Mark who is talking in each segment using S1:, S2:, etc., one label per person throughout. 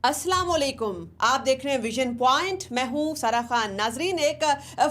S1: अस्सलाम वालेकुम। आप देख रहे हैं विजन पॉइंट। मैं हूं सारा खान। नाजरीन, एक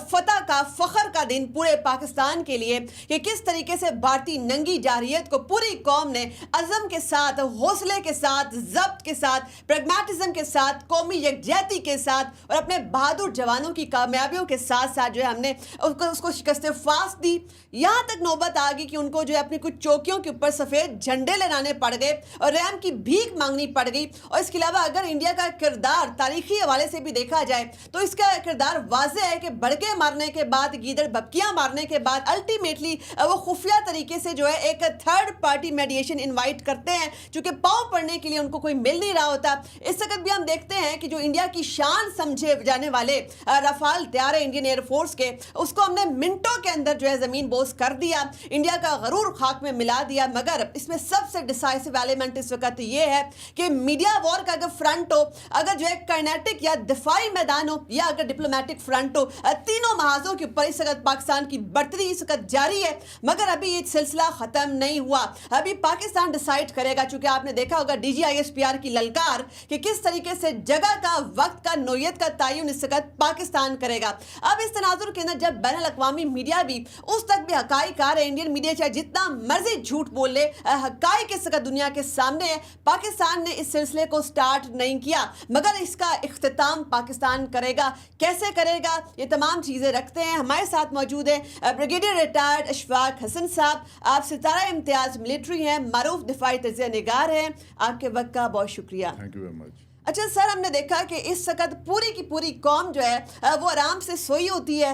S1: फतह का फख्र का दिन पूरे पाकिस्तान के लिए कि किस तरीके से भारतीय नंगी जारहियत को पूरी कौम ने अज़म के साथ, हौसले के साथ, जब्त के साथ, प्रैग्मेटिज्म के साथ, कौमी यकजहती के साथ और अपने बहादुर जवानों की कामयाबियों के साथ साथ जो है हमने उसको शिकस्त फास दी। यहाँ तक नौबत आ गई कि उनको जो है अपनी कुछ चौकियों के ऊपर सफ़ेद झंडे लहराने पड़ गए और रैम की भीख मांगनी पड़ गई। और इसके अलावा अगर इंडिया का किरदार तारीखी हवाले से भी देखा जाए तो इसका किरदार वाज़ेह है कि बड़के मारने के बाद, गीदड़ बपकियां मारने के बाद अल्टीमेटली वो खुफिया तरीके से जो है एक थर्ड पार्टी मेडिएशन इनवाइट करते हैं, चूंकि पाँव पड़ने के लिए उनको कोई मिल नहीं रहा होता। इस वक्त भी हम देखते हैं कि जो इंडिया की शान समझे जाने वाले रफाल तैयारे इंडियन एयरफोर्स के, उसको हमने मिनटों के अंदर जो है ज़मीन बोस कर दिया, इंडिया का गरूर खाक में मिला दिया। मगर इसमें सबसे डिसाइसिव एलिमेंट इस वक्त ये है कि मीडिया वॉर का अगर फ्रंट हो, अगर जो है काइनेटिक या दिफाई मैदान हो या अगर डिप्लोमेटिक फ्रंट हो, तीनों महाजों के ऊपर इस वक्त पाकिस्तान की बढ़तरी इस वक्त जारी है। मगर अभी ये सिलसिला खत्म नहीं हुआ। अभी पाकिस्तान डिसाइड करेगा, चूंकि आपने देखा होगा DGISPR की ललकार कि किस तरीके से जगह का, वक्त का, नोयत का तयन इस वक्त पाकिस्तान करेगा। अब इस तनाजुर के अंदर जब बैनुल अक़वामी मीडिया भी उस तक भी हकाइक आ रहे हैं, इंडियन मीडिया चाहे जितना मर्जी झूठ बोल ले, हकाइक इस वक्त दुनिया के सामने है। पाकिस्तान ने इस सिलसिले को स्टार्ट नहीं किया, मगर इसका इख्तिताम पाकिस्तान करेगा। कैसे करेगा, ये तमाम चीज़ें रखते हैं। हमारे साथ मौजूद है ब्रिगेडियर रिटायर्ड अशफाक हसन साहब। आप सितारा इम्तियाज़ मिलिट्री हैं, मारूफ दिफाई तजिया निगार हैं। आपके वक्त का बहुत शुक्रिया।
S2: Thank you very much.
S1: अच्छा सर, हमने देखा कि इस वक्त पूरी की पूरी कौम जो है वो आराम से सोई होती है,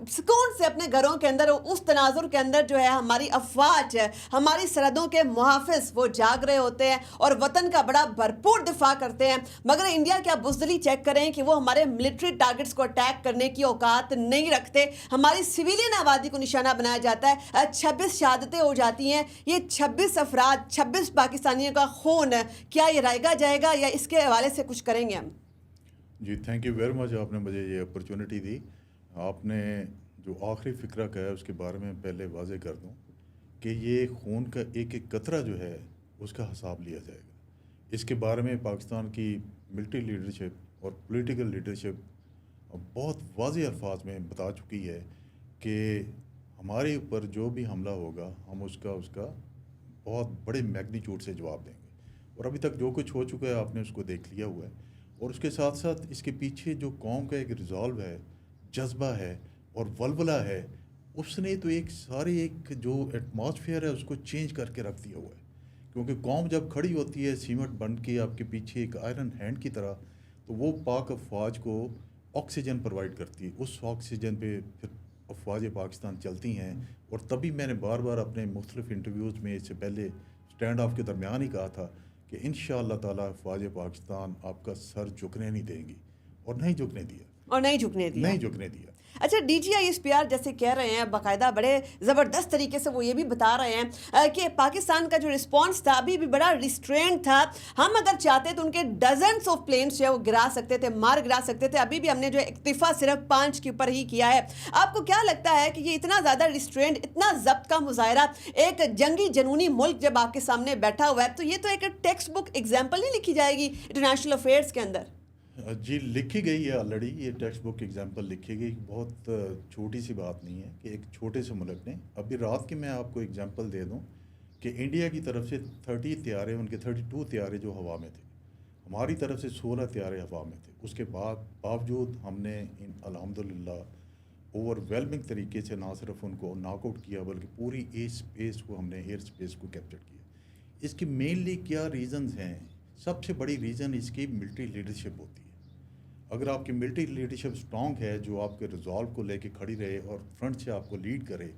S1: सुकून से अपने घरों के अंदर। उस तनाजुर के अंदर जो है हमारी अफवाज, हमारी सरहदों के मुहाफिज वो जाग रहे होते हैं और वतन का बड़ा भरपूर दिफा करते हैं। मगर इंडिया की आप बुज़दिली चेक करें कि वो हमारे मिलिट्री टारगेट्स को अटैक करने की औकात नहीं रखते। हमारी सिविलियन आबादी को निशाना बनाया जाता है। 26 शहादतें हो जाती हैं। ये 26 अफराद, 26 पाकिस्तानियों का खून, क्या ये रायगा जाएगा या इसके हवाले से कुछ करेंगे हम?
S2: जी थैंक यू वेरी मच, आपने मुझे ये अपॉर्चुनिटी दी। आपने जो आखिरी फ़िक्रा का है उसके बारे में पहले वाज़े कर दूं कि ये खून का एक एक कतरा जो है उसका हिसाब लिया जाएगा। इसके बारे में पाकिस्तान की मिलिट्री लीडरशिप और पॉलिटिकल लीडरशिप बहुत वाज़े अल्फाज में बता चुकी है कि हमारे ऊपर जो भी हमला होगा हम उसका बहुत बड़े मैग्नीट्यूड से जवाब देंगे। और अभी तक जो कुछ हो चुका है आपने उसको देख लिया हुआ है। और उसके साथ साथ इसके पीछे जो कौम का एक रिजॉल्व है, जज्बा है और वलवला है, उसने तो एक सारे एक जो एटमॉस्फेयर है उसको चेंज करके रख दिया हुआ है। क्योंकि कौम जब खड़ी होती है सीमेंट बन के आपके पीछे एक आयरन हैंड की तरह, तो वो पाक अफवाज को ऑक्सीजन प्रोवाइड करती है। उस ऑक्सीजन पे फिर अफवाज पाकिस्तान चलती हैं। और तभी मैंने बार बार अपने मुख्तलिफ इंटरव्यूज़ में इससे पहले स्टैंड ऑफ के दरमियान ही कहा था कि इंशाअल्लाह ताला अफवाज पाकिस्तान आपका सर झुकने नहीं देंगी, और नहीं झुकने दिया,
S1: और नहीं झुकने दिया,
S2: नहीं झुकने दिया।
S1: अच्छा, DGISPR जैसे कह रहे हैं, बाकायदा बड़े ज़बरदस्त तरीके से वो ये भी बता रहे हैं कि पाकिस्तान का जो रिस्पांस था अभी भी बड़ा रिस्ट्रेंट था। हम अगर चाहते तो उनके डजन्स ऑफ प्लेन्स जो है वो गिरा सकते थे, मार गिरा सकते थे। अभी भी हमने जो है इक्तिफा सिर्फ 5 के ऊपर ही किया है। आपको क्या लगता है कि ये इतना ज़्यादा रिस्ट्रेंट, इतना जब्त का मुजाहरा एक जंगी जनूनी मुल्क जब आपके सामने बैठा हुआ है, तो ये तो एक टेक्स्ट बुक एग्जाम्पल नहीं लिखी जाएगी इंटरनेशनल अफेयर्स के अंदर?
S2: जी लिखी गई है ऑलरेडी, ये टेक्स्ट बुक एग्जाम्पल लिखी गई। बहुत छोटी सी बात नहीं है कि एक छोटे से मुल्क ने, अभी रात की मैं आपको एग्जाम्पल दे दूं कि इंडिया की तरफ से 30 तैयारे, उनके 32 तैयारे जो हवा में थे, हमारी तरफ से 16 तैयारे हवा में थे। उसके बावजूद हमने अल्हम्दुलिल्लाह ओवरवेलमिंग तरीके से ना सिर्फ उनको नॉकआउट किया बल्कि पूरी एयर स्पेस को, हमने एयर स्पेस को कैप्चर किया। इसकी मेनली क्या रीज़न्स हैं? सबसे बड़ी रीज़न इसकी मिलिट्री लीडरशिप होती है। अगर आपकी मिलिट्री लीडरशिप स्ट्रॉन्ग है, जो आपके रिजॉल्व को लेके खड़ी रहे और फ्रंट से आपको लीड करे,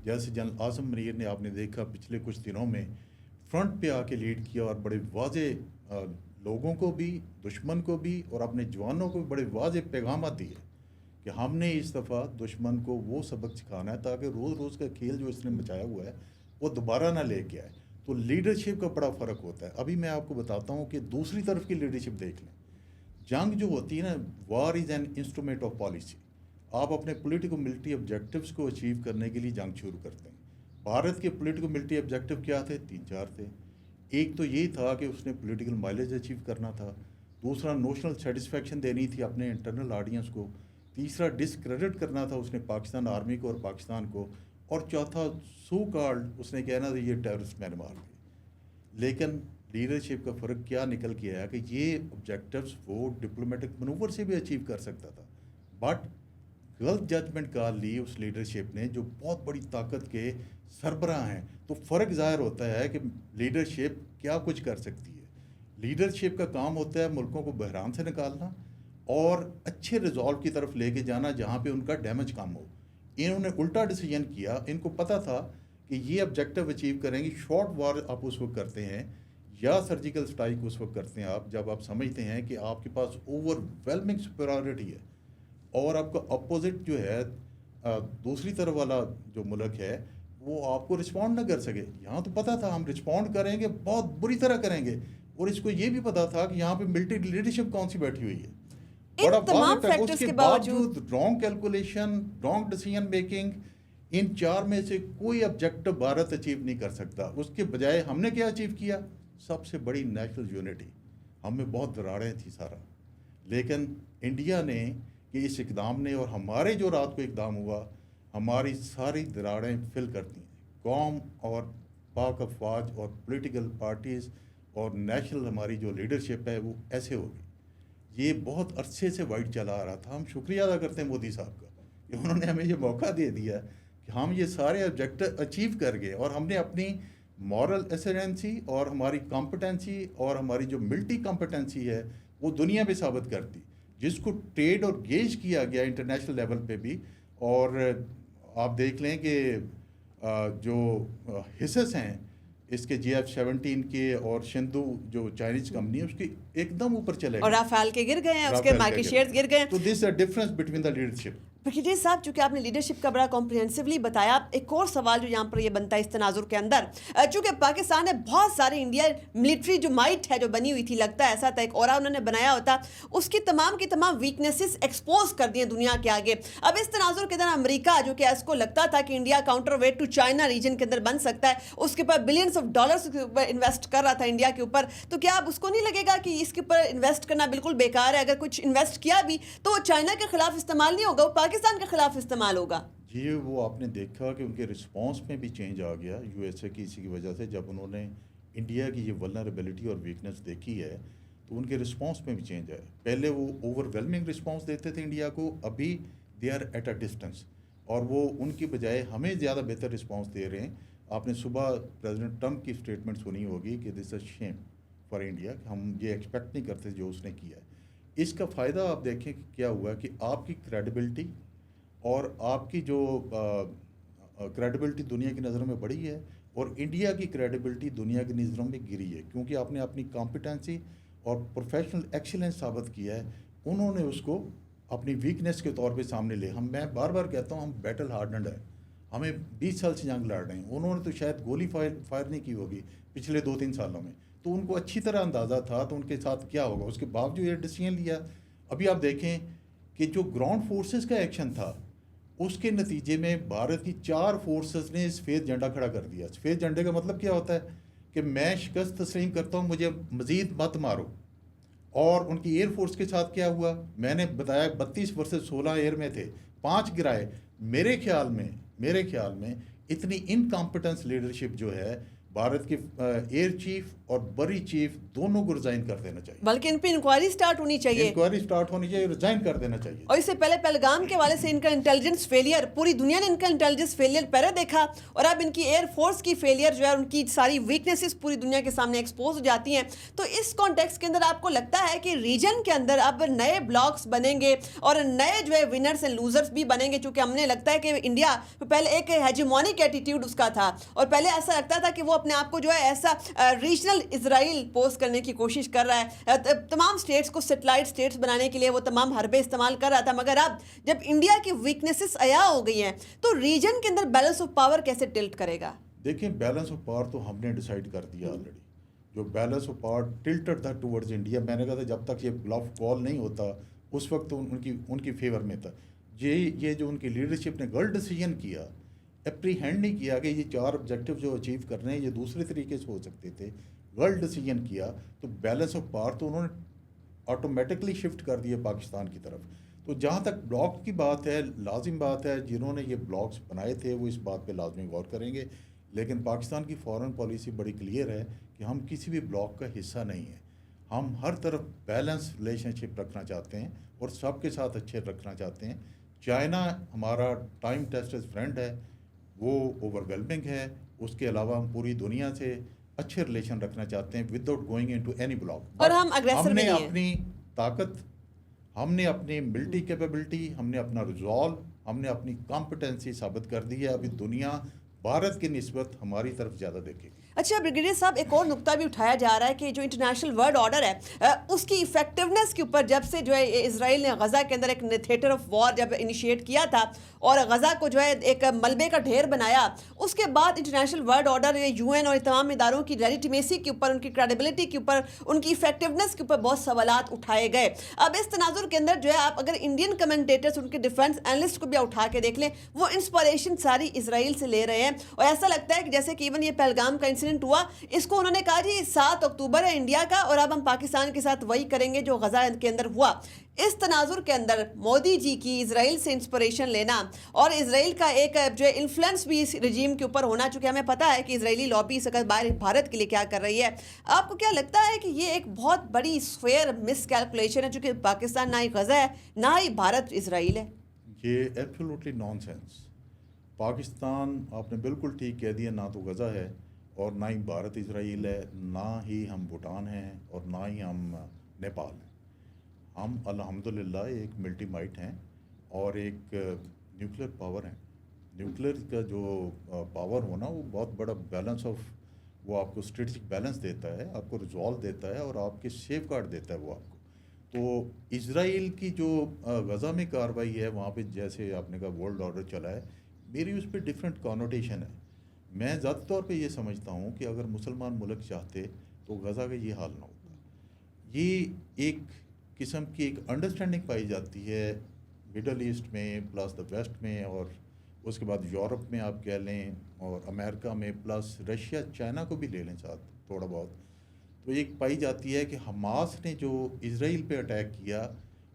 S2: जैसे जनरल आज़म मनीर ने आपने देखा पिछले कुछ दिनों में फ्रंट पे आके लीड किया और बड़े वाजे लोगों को भी, दुश्मन को भी और अपने जवानों को भी बड़े वाजे पैगाम दिए कि हमने इस दफ़ा दुश्मन को वो सबक सिखाना है ताकि रोज़ रोज़ का खेल जो इसने मचाया हुआ है वो दोबारा ना लेके आए। तो लीडरशिप का बड़ा फ़र्क होता है। अभी मैं आपको बताता हूँ कि दूसरी तरफ की लीडरशिप देख लें। जंग जो होती है ना, war is an instrument of policy. आप अपने पॉलिटिकल मिलिट्री ऑब्जेक्टिव्स को अचीव करने के लिए जंग शुरू करते हैं। भारत के पॉलिटिकल मिलिट्री ऑब्जेक्टिव क्या थे? 3-4 थे। एक तो ये था कि उसने पॉलिटिकल माइलेज अचीव करना था, दूसरा नोशनल सेटिस्फेक्शन देनी थी अपने इंटरनल ऑडियंस को, तीसरा डिसक्रेडिट करना था उसने पाकिस्तान आर्मी को और पाकिस्तान को, और चौथा सो कॉल्ड उसने कहना था ये टेररिस्ट मैंने मार दिए। लेकिन लीडरशिप का फ़र्क क्या निकल के आया कि ये ऑब्जेक्टिव्स वो डिप्लोमेटिक मनूवर से भी अचीव कर सकता था, बट गलत जजमेंट कॉल ली उस लीडरशिप ने जो बहुत बड़ी ताकत के सरबराह हैं। तो फ़र्क ज़ाहिर होता है कि लीडरशिप क्या कुछ कर सकती है। लीडरशिप का काम होता है मुल्कों को बहरान से निकालना और अच्छे रिजॉल्व की तरफ लेके जाना जहाँ पे उनका डैमेज कम हो। इन्होंने उल्टा डिसीजन किया। इनको पता था कि ये ऑब्जेक्टिव अचीव करेंगे। शॉर्ट वॉर आप उस वक्त करते हैं या सर्जिकल स्ट्राइक उस वक्त करते हैं आप जब आप समझते हैं कि आपके पास ओवरवेलमिंग सुपरियॉरिटी है और आपका अपोजिट जो है दूसरी तरफ वाला जो मुल्क है वो आपको रिस्पॉन्ड ना कर सके। यहाँ तो पता था हम रिस्पॉन्ड करेंगे, बहुत बुरी तरह करेंगे, और इसको ये भी पता था कि यहाँ पे मिलिट्री लीडरशिप कौन सी बैठी हुई है।
S1: इन तमाम फैक्टर्स के बावजूद
S2: wrong calculation, wrong decision making, इन चार में से कोई ऑब्जेक्टिव भारत अचीव नहीं कर सकता। उसके बजाय हमने क्या अचीव किया? सबसे बड़ी नेशनल यूनिटी। हमें बहुत दरारें थी सारा, लेकिन इंडिया ने कि इस इकदाम ने और हमारे जो रात को इकदाम हुआ हमारी सारी दरारें फिल करती हैं। कौम और पाक अफवाज और पॉलिटिकल पार्टीज़ और नेशनल हमारी जो लीडरशिप है वो ऐसे होगी। ये बहुत अरसे से वाइट चला आ रहा था। हम शुक्रिया अदा करते हैं मोदी साहब का कि उन्होंने हमें ये मौका दे दिया कि हम ये सारे ऑब्जेक्टिव अचीव कर गए, और हमने अपनी मॉरल एसेडेंसी और हमारी कॉम्पिटेंसी और हमारी जो मिलिट्री कॉम्पिटेंसी है वो दुनिया में साबित कर दी, जिसको ट्रेड और गेज किया गया इंटरनेशनल लेवल पे भी। और आप देख लें कि जो हिस्सेस हैं इसके JF-17 के और शिंदू जो चाइनीज कंपनी है उसके एकदम ऊपर चले गए,
S1: और राफेल के गिर गए हैं, उसके मार्केट शेयर्स गिर गए।
S2: तो this a difference between the leadership.
S1: Brigadier साहब, चूंकि आपने लीडरशिप का बड़ा कॉम्प्रिहेंसिवली बताया, एक और सवाल जो यहाँ पर ये बनता है इस तनाजुर के अंदर, चूंकि पाकिस्तान ने बहुत सारी इंडिया मिलिट्री जो माइट है जो बनी हुई थी, लगता है ऐसा था एक और उन्होंने बनाया होता, उसकी तमाम की तमाम वीकनेसेस एक्सपोज कर दिए दुनिया के आगे। अब इस तनाजुर के अंदर अमेरिका जो कि इसको लगता था कि India counterweight to China region के अंदर बन सकता है, उसके ऊपर बिलियंस ऑफ डॉलर्स के ऊपर इन्वेस्ट कर रहा था इंडिया के ऊपर, तो क्या अब उसको नहीं लगेगा कि इसके ऊपर इन्वेस्ट करना बिल्कुल बेकार है? अगर कुछ इन्वेस्ट किया भी तो वो चाइना के खिलाफ इस्तेमाल नहीं होगा, वो पाकिस्तान के खिलाफ इस्तेमाल होगा।
S2: जी, वो आपने देखा कि उनके रिस्पांस में भी चेंज आ गया USA की इसी की वजह से। जब उन्होंने इंडिया की ये वल्नरेबिलिटी और वीकनेस देखी है तो उनके रिस्पांस में भी चेंज आया। पहले वो ओवरवेलमिंग रिस्पांस देते थे इंडिया को, अभी they are at a distance, और वो उनकी बजाय हमें ज़्यादा बेहतर रिस्पांस दे रहे हैं। आपने सुबह प्रेसिडेंट ट्रंप की स्टेटमेंट सुनी होगी कि this a shame for India, हम ये एक्सपेक्ट नहीं करते जो उसने किया है। इसका फ़ायदा आप देखें कि क्या हुआ कि आपकी क्रेडिबिलिटी और आपकी जो क्रेडिबिलिटी दुनिया की नज़रों में बढ़ी है, और इंडिया की क्रेडिबिलिटी दुनिया की नज़रों में गिरी है, क्योंकि आपने अपनी कॉम्पिटेंसी और प्रोफेशनल एक्सीलेंस साबित किया है। उन्होंने उसको अपनी वीकनेस के तौर पे सामने ले। मैं बार बार कहता हूँ हम बैटल हार्डनड है, हमें 20 साल से जंग लड़ रहे हैं। उन्होंने तो शायद गोली फायर नहीं की होगी पिछले 2-3 सालों में, तो उनको अच्छी तरह अंदाज़ा था तो उनके साथ क्या होगा। उसके बावजूद ये डिसीजन लिया। अभी आप देखें कि जो ग्राउंड फोर्सेस का एक्शन था उसके नतीजे में भारत की 4 फोर्सेस ने सफ़ेद झंडा खड़ा कर दिया। सफ़ेद झंडे का मतलब क्या होता है कि मैं शिकस्त तस्लीम करता हूँ, मुझे मज़ीद मत मारो। और उनकी एयरफोर्स के साथ क्या हुआ मैंने बताया, 32 वर्सेस 16 एयर में थे, 5 गिराए। मेरे ख्याल में इतनी इनकॉम्पिटेंस लीडरशिप जो है भारत के एयर चीफ और बरी चीफ दोनों को रिजाइन कर देना चाहिए,
S1: बल्कि इन पे इंक्वायरी स्टार्ट होनी चाहिए,
S2: रिजाइन कर देना चाहिए।
S1: और इससे पहले पहलगाम के वाले से इनका इंटेलिजेंस फेलियर, पूरी दुनिया ने इनका इंटेलिजेंस फेलियर पहले देखा, और अब इनकी एयरफोर्स की फेलियर जो है, उनकी सारी वीकनेसेस पूरी दुनिया के सामने एक्सपोज हो जाती हैं। तो इस कॉन्टेक्स्ट के अंदर आपको लगता है कि रीजन के अंदर अब नए ब्लॉक्स बनेंगे और नए जो है विनर्स एंड लूजर्स भी बनेंगे? चूंकि हमने लगता है कि इंडिया पहले एक हेजेमोनिक एटीट्यूड उसका था, और पहले ऐसा लगता था कि वो अपने आप को जो है ऐसा रीजनल इजराइल पोस्ट करने की कोशिश कर रहा है, तमाम स्टेट्स को सैटेलाइट स्टेट्स बनाने के लिए वो तमाम हरबे इस्तेमाल कर रहा था। मगर अब जब इंडिया की वीकनेसेस अया हो गई हैं तो रीजन के अंदर बैलेंस ऑफ पावर कैसे टिल्ट करेगा?
S2: देखिए, बैलेंस ऑफ पावर तो हमने डिसाइड कर दिया ऑलरेडी। जो बैलेंस ऑफ पावर टिल्टेड था टुवर्ड्स इंडिया, मैंने कहा था जब तक ये ब्लफ कॉल नहीं होता उस वक्त तो उनकी फेवर में था। ये जो उनकी लीडरशिप ने गलत डिसीजन किया, एप्रीहेंड नहीं किया कि ये 4 ऑब्जेक्टिव जो अचीव करने हैं ये दूसरे तरीके से हो सकते थे, गलत डिसीजन किया, तो बैलेंस ऑफ पावर तो उन्होंने ऑटोमेटिकली शिफ्ट कर दिए पाकिस्तान की तरफ। तो जहाँ तक ब्लॉक की बात है, लाजिम बात है, जिन्होंने ये ब्लॉक्स बनाए थे वो इस बात पे लाजमी गौर करेंगे। लेकिन पाकिस्तान की फॉरेन पॉलिसी बड़ी क्लियर है कि हम किसी भी ब्लॉक का हिस्सा नहीं हैं। हम हर तरफ बैलेंस रिलेशनशिप रखना चाहते हैं और सबके साथ अच्छे रखना चाहते हैं। चाइना हमारा टाइम टेस्टेड फ्रेंड है, वो ओवरवेलमिंग है। उसके अलावा हम पूरी दुनिया से अच्छे रिलेशन रखना चाहते हैं without going into any block.
S1: और हम अग्रेसर भी
S2: हमने
S1: नहीं हैं।
S2: अपनी ताकत, हमने अपनी मिलिट्री कैपेबिलिटी, हमने अपना रिजॉल्व, हमने अपनी कॉम्पिटेंसी साबित कर दी है। अभी दुनिया भारत की निस्बत हमारी तरफ ज़्यादा देखेगी।
S1: अच्छा ब्रिगेडियर साहब, एक और नुक्ता भी उठाया जा रहा है कि जो इंटरनेशनल वर्ल्ड ऑर्डर है उसकी इफेक्टिवनेस के ऊपर जब से जो है इजराइल ने गज़ा के अंदर एक थिएटर ऑफ वॉर जब इनिशिएट किया था और गज़ा को जो है एक मलबे का ढेर बनाया, उसके बाद इंटरनेशनल वर्ल्ड ऑर्डर यूएन और तमाम इदारों की लेजिटिमेसी के ऊपर, उनकी क्रेडिबिलिटी के ऊपर, उनकी इफेक्टिवनेस के ऊपर बहुत सवालात उठाए गए। अब इस तनाजुर के अंदर जो है आप अगर इंडियन कमेंटेटर्स, उनके डिफेंस एनालिस्ट को भी उठा के देख लें, वो इंस्पिरेशन सारी इसराइल से ले रहे हैं। और ऐसा लगता है कि जैसे कि इवन ये पहलगाम का इंसिडेंट हुआ, इसको उन्होंने कहा जी 7 अक्टूबर है इंडिया का और अब हम पाकिस्तान के साथ वही करेंगे जो गजा के अंदर हुआ। इस तनाजुर के अंदर मोदी जी की इसराइल से इंस्पिरेशन लेना और इसराइल का एक जो इन्फ्लुएंस भी इस रजीम के ऊपर होना, चूंकि हमें पता है कि इसराइली लॉबी बाहर भारत के लिए क्या कर रही है। आपको क्या लगता है कि ये एक बहुत बड़ी फेयर मिसकैलकुलेशन है, चूंकि पाकिस्तान ना ही गजा है ना ही भारत इसराइल है?
S2: ये एब्सोल्युटली नॉनसेंस। पाकिस्तान, आपने बिल्कुल ठीक कह दिया, ना तो गज़ा है और ना ही भारत इसराइल है, ना ही हम भूटान हैं और ना ही हम नेपाल हैं। हम अल्हम्दुलिल्लाह एक मल्टीमाइट हैं और एक न्यूक्लियर पावर हैं। न्यूक्लियर का जो पावर होना वो बहुत बड़ा बैलेंस ऑफ, वो आपको स्ट्रेटजिक बैलेंस देता है, आपको रिजॉल्व देता है और आपके सेफ गार्ड देता है वो आपको। तो इज़राइल की जो गज़ा में कार्रवाई है, वहाँ पे जैसे आपने कहा वर्ल्ड ऑर्डर चला है, मेरी उस पर डिफरेंट कॉनोटेशन है। मैं ज़्यादा तौर पे ये समझता हूँ कि अगर मुसलमान मुल्क चाहते तो गज़ा का ये हाल ना होता। ये एक किस्म की एक अंडरस्टैंडिंग पाई जाती है मिडल ईस्ट में प्लस द वेस्ट में, और उसके बाद यूरोप में आप कह लें, और अमेरिका में, प्लस रशिया चाइना को भी ले लें साथ थोड़ा बहुत। तो एक पाई जाती है कि हमास ने जो इसराइल पे अटैक किया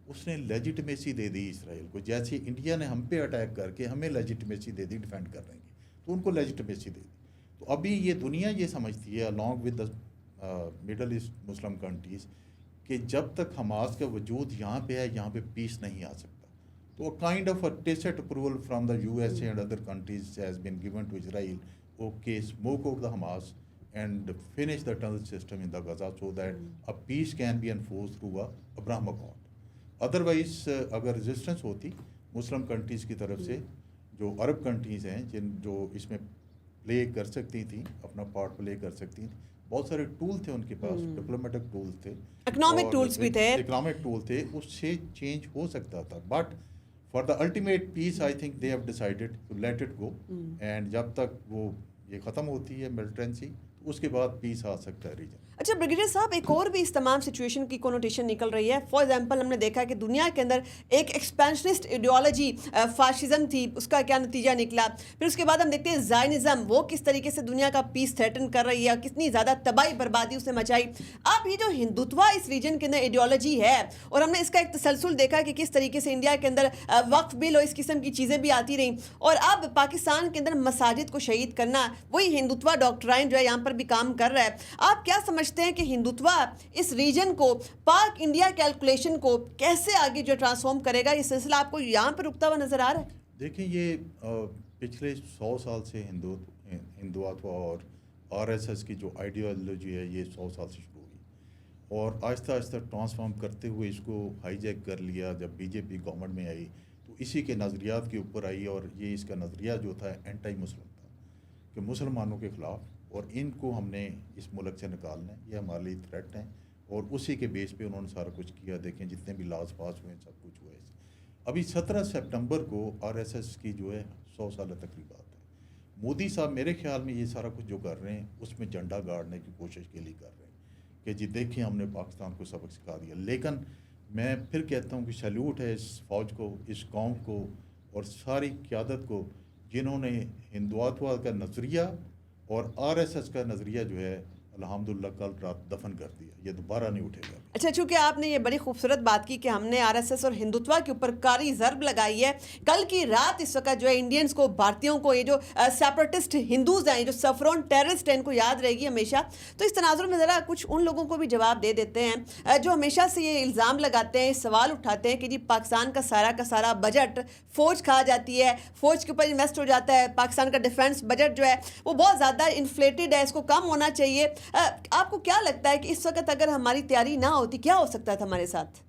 S2: उसने लेजिटिमेसी दे दी इसराइल को, जैसे इंडिया ने हम पे अटैक करके हमें लेजिटिमेसी दे दी डिफेंड करने की, तो उनको लेजिटिमेसी दे दी। तो अभी ये दुनिया ये समझती है along with the middle east Muslim countries कि जब तक हमास का वजूद यहाँ पे है, यहाँ पे पीस नहीं आ सकता। तो kind of a tacit approval from the USA and other countries has been given to Israel, okay smoke out the Hamas and finish the tunnel system in the Gaza so that a peace can be enforced through a Abraham Accord. Otherwise, अगर resistance होती मुस्लिम countries की तरफ से, जो अरब countries हैं जिन जो इसमें play कर सकती थी, अपना पार्ट प्ले कर सकती थी, बहुत सारे टूल थे उनके पास, डिप्लोमेटिक टूल्स थे,
S1: इकोनॉमिक टूल्स भी थे,
S2: इकोनॉमिक टूल थे, उससे चेंज हो सकता था। But for the ultimate peace I think they have decided to let it go, and जब तक वो ये ख़त्म होती है मिलिटेंसी, उसके बाद पीस आ सकता है रीजन।
S1: अच्छा ब्रिगेडियर साहब, एक और भी इस तमाम सिचुएशन की कोनोटेशन निकल रही है। फॉर एग्जांपल हमने देखा कि दुनिया के अंदर एक एक्सपेंशनिस्ट आइडियोलॉजी फाशिज्म थी, उसका क्या नतीजा निकला। फिर उसके बाद हम देखते हैं ज़ायनिज़्म, वो किस तरीके से दुनिया का पीस थ्रेटन कर रही है, कितनी ज़्यादा तबाही बर्बादी उसने मचाई। अब ये जो हिंदुत्व इस रीजन के अंदर आइडियोलॉजी है, और हमने इसका एक तसलसल देखा कि किस तरीके से इंडिया के अंदर वक्फ बिल और इस किस्म की चीज़ें भी आती रहीं, और अब पाकिस्तान के अंदर मसाजिद को शहीद करना, वही हिंदुत्व डॉक्ट्राइन जो है यहाँ पर भी काम कर रहा है। आप क्या समझते हैं कि हिंदुत्व इस रीजन को, पाक इंडिया कैलकुलेशन को कैसे आगे जो ट्रांसफॉर्म करेगा? ये सिलसिला आपको यहाँ पर रुकता हुआ नजर आ रहा है?
S2: देखिए, ये पिछले 100 साल से हिंदुत्व और आरएसएस की जो आइडियोलॉजी है, ये 100 साल से शुरू हुई और आहिस्ता आहिस्ता ट्रांसफॉर्म करते हुए इसको हाईजैक कर लिया। जब बीजेपी गवर्नमेंट में आई तो इसी के नज़रियात के ऊपर आई, और ये इसका नज़रिया जो था एंटी मुस्लिम था कि मुसलमानों के ख़िलाफ़, और इनको हमने इस मुल्क से निकालना है, ये हमारे लिए थ्रेट हैं, और उसी के बेस पे उन्होंने सारा कुछ किया। देखें जितने भी लॉज पास हुए सब कुछ हुआ है। अभी 17 सितंबर को आरएसएस की जो है 100 साल तकरीबात है। मोदी साहब मेरे ख्याल में ये सारा कुछ जो कर रहे हैं उसमें झंडा गाड़ने की कोशिश के लिए कर रहे हैं कि जी देखिए हमने पाकिस्तान को सबक सिखा दिया। लेकिन मैं फिर कहता हूँ कि सैल्यूट है इस फ़ौज को, इस कौम को और सारी क़यादत को, जिन्होंने हिंदुत्व का नज़रिया और आरएसएस का नज़रिया जो है अल्हम्दुलिल्लाह कल रात दफन कर दिया। ये दोबारा नहीं उठेगा।
S1: अच्छा, चूंकि आपने ये बड़ी खूबसूरत बात की कि हमने आरएसएस और हिंदुत्व के ऊपर कारी ज़र्ब लगाई है। कल की रात इस वक्त जो है इंडियंस को, भारतीयों को, ये जो सेपरेटिस्ट हिंदूज हैं, जो सफरोन टेररिस्ट हैं, इनको याद रहेगी हमेशा। तो इस तनाजुर में ज़रा कुछ उन लोगों को भी जवाब दे देते हैं जो हमेशा से ये इल्ज़ाम लगाते हैं, सवाल उठाते हैं कि जी पाकिस्तान का सारा बजट फ़ौज खा जाती है, फ़ौज के ऊपर इन्वेस्ट हो जाता है, पाकिस्तान का डिफेंस बजट जो है वो बहुत ज़्यादा इन्फ्लेटेड है, इसको कम होना चाहिए। आपको क्या लगता है कि इस वक्त अगर हमारी तैयारी ना होती, क्या हो सकता था हमारे साथ?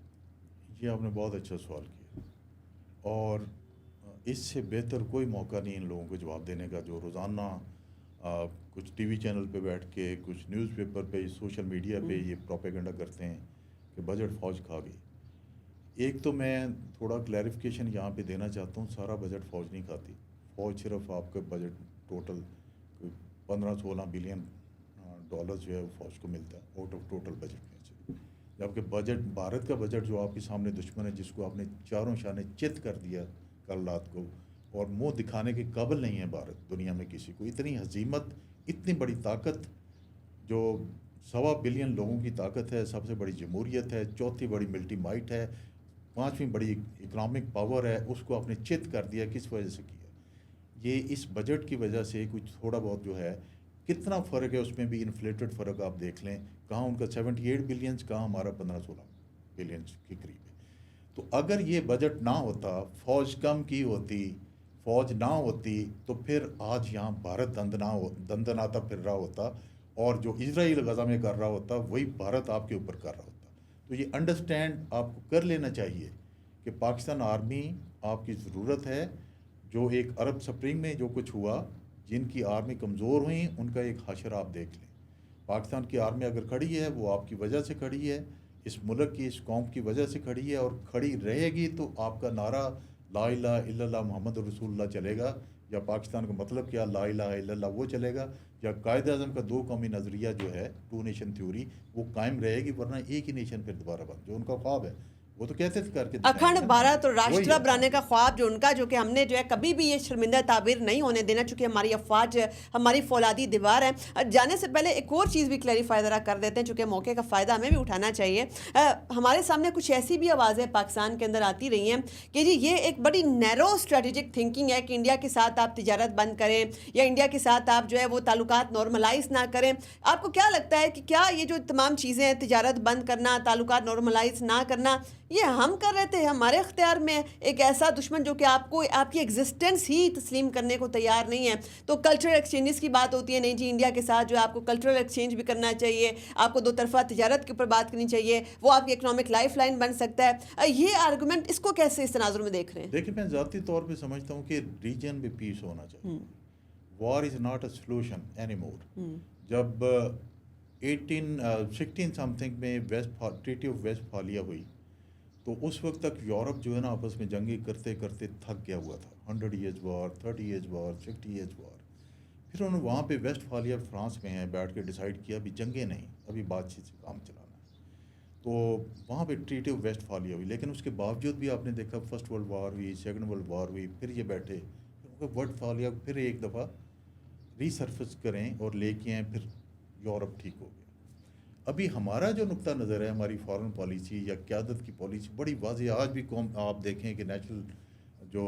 S2: ये आपने बहुत अच्छा सवाल किया, और इससे बेहतर कोई मौका नहीं इन लोगों को जवाब देने का जो रोज़ाना कुछ टीवी चैनल पे बैठ के, कुछ न्यूज़पेपर पे, सोशल मीडिया पे ये प्रोपेगेंडा करते हैं कि बजट फ़ौज खा गई। एक तो मैं थोड़ा क्लैरिफिकेशन यहाँ पे देना चाहता हूँ, सारा बजट फ़ौज नहीं खाती। फ़ौज सिर्फ आपका बजट टोटल 15-16 बिलियन डॉलर जो है वो फ़ौज को मिलता है आउट ऑफ टोटल बजट में से। जबकि बजट, भारत का बजट जो आपके सामने दुश्मन है, जिसको आपने चारों शाने चित कर दिया कल रात को, और मुंह दिखाने के काबिल नहीं है भारत दुनिया में किसी को। इतनी हजीमत, इतनी बड़ी ताकत, जो 1.25 बिलियन लोगों की ताकत है, सबसे बड़ी जमहूरियत है, चौथी बड़ी मिलिट्री माइट है, 5वीं बड़ी इकनॉमिक पावर है, उसको आपने चित कर दिया। किस वजह से किया? ये इस बजट की वजह से कुछ थोड़ा बहुत जो है, कितना फ़र्क है उसमें भी इन्फ्लेटेड फ़र्क आप देख लें। कहाँ उनका 78 बिलियंस, कहाँ हमारा 15-16 बिलियंस के करीब है। तो अगर ये बजट ना होता, फ़ौज कम की होती, फ़ौज ना होती, तो फिर आज यहाँ भारत दंदनाता फिर रहा होता, और जो इजराइल गज़ा में कर रहा होता वही भारत आपके ऊपर कर रहा होता। तो ये अंडरस्टैंड आपको कर लेना चाहिए कि पाकिस्तान आर्मी आपकी ज़रूरत है। जो एक अरब स्प्रिंग में जो कुछ हुआ, जिनकी आर्मी कमज़ोर हुई, उनका एक हशर आप देख लें। पाकिस्तान की आर्मी अगर खड़ी है, वो आपकी वजह से खड़ी है, इस मुल्क की, इस कौम की वजह से खड़ी है, और खड़ी रहेगी। तो आपका नारा ला इलाहा इल्लल्लाह मुहम्मद रसूलुल्लाह चलेगा, या पाकिस्तान का मतलब क्या, ला इलाहा इल्लल्लाह, वो चलेगा, या कायद-ए-आज़म का 2 कौमी नज़रिया जो है, 2 नेशन थ्योरी, वो कायम रहेगी। वरना एक ही नेशन फिर दोबारा बन, जो उनका ख्वाब है, वो तो कहते थे करके
S1: अखंड
S2: दिखाएंगे ना,
S1: भारत और
S2: वही
S1: राष्ट्र
S2: है।
S1: बनाने का ख्वाब जो उनका, जो कि हमने जो है कभी भी ये शर्मिंदा ताबीर नहीं होने देना, चूंकि हमारी अफवाज हमारी फौलादी दीवार है। जाने से पहले एक और चीज़ भी क्लैरिफाई ज़रा कर देते हैं, चूंकि मौके का फ़ायदा हमें भी उठाना चाहिए। हमारे सामने कुछ ऐसी भी आवाज़ें पाकिस्तान के अंदर आती रही हैं कि जी ये एक बड़ी नैरो स्ट्रेटेजिक थिंकिंग है कि इंडिया के साथ आप तिजारत बंद करें, या इंडिया के साथ आप जो है वो ताल्लुकात नॉर्मलाइज ना करें। आपको क्या लगता है कि क्या ये जो तमाम चीज़ें हैं, तिजारत बंद करना, ताल्लुकात नॉर्मलाइज ना करना, ये हम कर रहे थे? हमारे इख्तियार में एक ऐसा दुश्मन जो कि आपको, आपकी एग्जिस्टेंस ही तस्लीम करने को तैयार नहीं है। तो कल्चरल एक्सचेंजेस की बात होती है, नहीं जी इंडिया के साथ जो है आपको कल्चरल एक्सचेंज भी करना चाहिए, आपको 2 तरफा तिजारत के ऊपर बात करनी चाहिए, वो आपकी इकोनॉमिक लाइफ लाइन बन सकता है। ये आर्गूमेंट, इसको कैसे इस तनाजुर में देख रहे हैं?
S2: देखिए, मैं ज़ाती तौर पे समझता हूँ कि रीजन में पीस होना चाहिए। War is not a solution any more. जब 16 समथिंग में ट्रीटी ऑफ वेस्टफालिया हुई, तो उस वक्त तक यूरोप जो है ना आपस में जंगी करते करते थक गया हुआ था। 100 years war, 30 years war, 60 years war. फिर उन्होंने वहाँ पे वेस्टफालिया फ्रांस में है बैठ के डिसाइड किया, अभी जंगे नहीं, अभी बातचीत से काम चलाना है। तो वहाँ पे ट्रीटी ऑफ वेस्टफालिया हुई, लेकिन उसके बावजूद भी आपने देखा फर्स्ट वर्ल्ड वॉर हुई, सेकंड वर्ल्ड वॉर हुई, फिर ये बैठे वेस्टफालिया फिर एक दफ़ा रीसर्फेस करें और लेके आएँ, फिर यूरोप ठीक हो गया। अभी हमारा जो नुक्ता नज़र है, हमारी फॉरेन पॉलिसी या क़यादत की पॉलिसी बड़ी वाज़ेह। आज भी कौम आप देखें कि नेशनल जो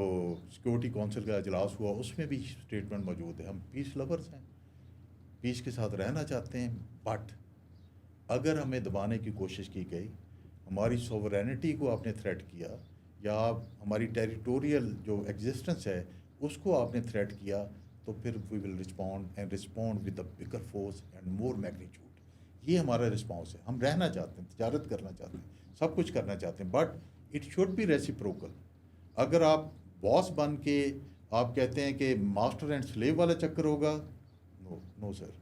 S2: सिक्योरिटी काउंसिल का इजलास हुआ, उसमें भी स्टेटमेंट मौजूद है, हम पीस लवर्स हैं, पीस के साथ रहना चाहते हैं। बट अगर हमें दबाने की कोशिश की गई, हमारी सोवरेनिटी को आपने थ्रेट किया, या हमारी टेरिटोरियल जो एग्जिस्टेंस है उसको आपने थ्रेट किया, तो फिर we will respond with a bigger force and more magnitude. ये हमारा रिस्पॉन्स है। हम रहना चाहते हैं, तिजारत करना चाहते हैं, सब कुछ करना चाहते हैं, but it should be reciprocal. अगर आप बॉस बन के आप कहते हैं कि मास्टर एंड स्लेव वाला चक्कर होगा, no sir,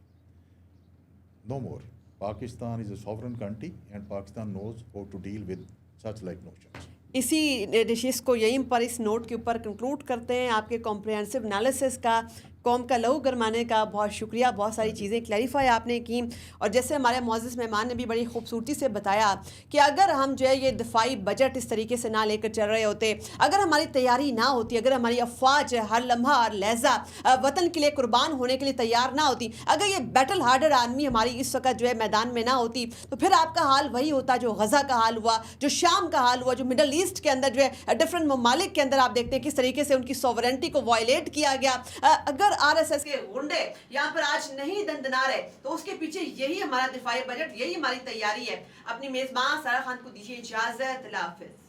S2: no more. Pakistan is a sovereign country and Pakistan knows how to deal with such like notions.
S1: इसी डिशेस को यहीं पर इस नोट के ऊपर कंक्लूड करते हैं। आपके कॉम्प्रिहेंसिव एनालिसिस का कौम का लहू गरमाने का बहुत शुक्रिया। बहुत सारी चीज़ें क्लैरिफाई आपने की, और जैसे हमारे मोअज़्ज़ज़ मेहमान ने भी बड़ी खूबसूरती से बताया कि अगर हम जो है ये दिफाई बजट इस तरीके से ना लेकर चल रहे होते, अगर हमारी तैयारी ना होती, अगर हमारी अफवाज हर लम्हा और लहजा वतन के लिए कुर्बान होने के लिए तैयार ना होती, अगर ये बैटल हार्डर आर्मी हमारी इस वक्त जो है मैदान में ना होती, तो फिर आपका हाल वही होता जो गज़ा का हाल हुआ, जो शाम का हाल हुआ, जो मिडल ईस्ट के अंदर जो है डिफरेंट ममालिक के अंदर आप देखते हैं किस तरीके से उनकी सॉवरेंटी को वायलेट किया गया। अगर आरएसएस के गुंडे यहाँ पर आज नहीं दंदना रहे तो उसके पीछे यही हमारा दिफाई बजट, यही हमारी तैयारी है। अपनी मेजबान सारा खान को दीजिए इजाजत। अल्लाह हाफिज।